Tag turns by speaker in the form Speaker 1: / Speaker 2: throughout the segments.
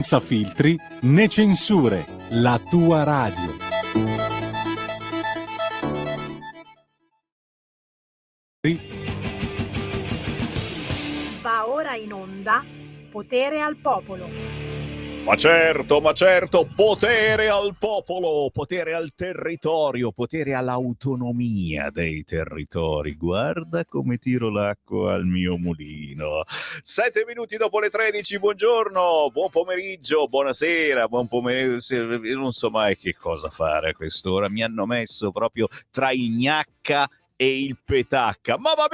Speaker 1: Senza filtri né censure, la tua radio.
Speaker 2: Va ora in onda Potere al Popolo.
Speaker 3: Ma certo, potere al popolo, potere al territorio, potere all'autonomia dei territori. Guarda come tiro l'acqua al mio mulino. 7 minuti dopo le 13, buongiorno, buon pomeriggio, buonasera, buon pomeriggio. Io non so mai che cosa fare a quest'ora. Mi hanno messo proprio tra il gnacca e il petacca, ma va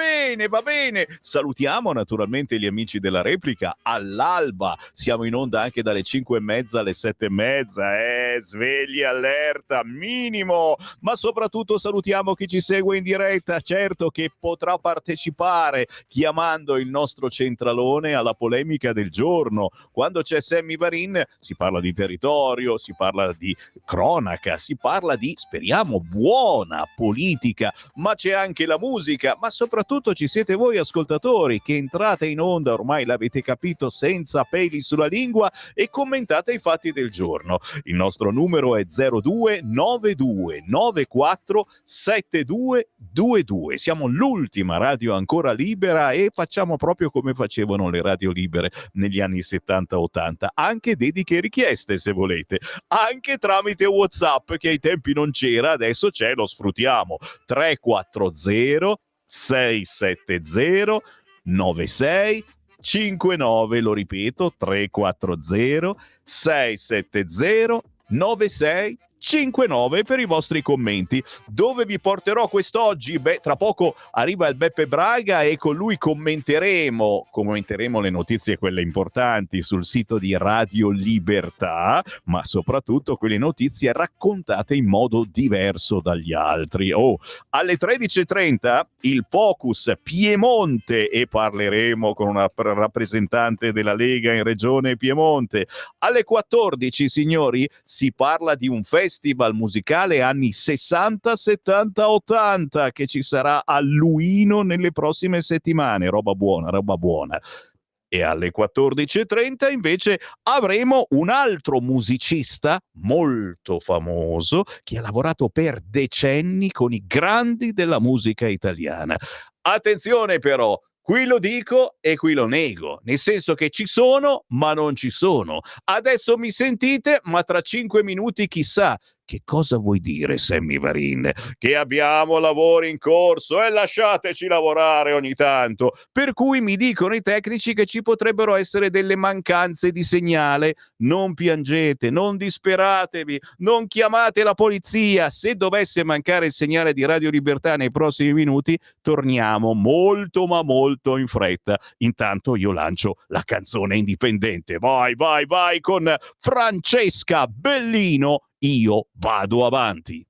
Speaker 3: bene, salutiamo naturalmente gli amici della replica all'alba, siamo in onda anche dalle 5:30 alle 7:30, svegli, allerta, minimo, ma soprattutto salutiamo chi ci segue in diretta, certo che potrà partecipare chiamando il nostro centralone alla polemica del giorno, quando c'è Sammy Varin si parla di territorio, si parla di cronaca, si parla di, speriamo, buona politica, ma c'è anche la musica, ma soprattutto ci siete voi ascoltatori che entrate in onda, ormai l'avete capito, senza peli sulla lingua e commentate i fatti del giorno. Il nostro numero è 0292947222. Siamo l'ultima radio ancora libera e facciamo proprio come facevano le radio libere negli anni 70-80, anche dediche richieste se volete, anche tramite WhatsApp che ai tempi non c'era, adesso c'è, lo sfruttiamo. 340 670 9659, lo ripeto, 340 670 9659 per i vostri commenti. Dove vi porterò quest'oggi? Beh, tra poco arriva il Beppe Braga e con lui commenteremo le notizie, quelle importanti, sul sito di Radio Libertà, ma soprattutto quelle notizie raccontate in modo diverso dagli altri. Alle 13:30 il Focus Piemonte e parleremo con una rappresentante della Lega in Regione Piemonte. Alle 14, signori, si parla di un festival musicale anni 60, 70, 80 che ci sarà a Luino nelle prossime settimane. Roba buona. E alle 14:30 invece avremo un altro musicista molto famoso che ha lavorato per decenni con i grandi della musica italiana. Attenzione però, qui lo dico e qui lo nego, nel senso che ci sono ma non ci sono. Adesso mi sentite, ma tra 5 minuti chissà. Che cosa vuoi dire, Sammy Varin? Che abbiamo lavori in corso e lasciateci lavorare ogni tanto. Per cui mi dicono i tecnici che ci potrebbero essere delle mancanze di segnale. Non piangete, non disperatevi, non chiamate la polizia. Se dovesse mancare il segnale di Radio Libertà nei prossimi minuti, torniamo molto ma molto in fretta. Intanto io lancio la canzone indipendente. Vai con Francesca Bellino. Io vado avanti.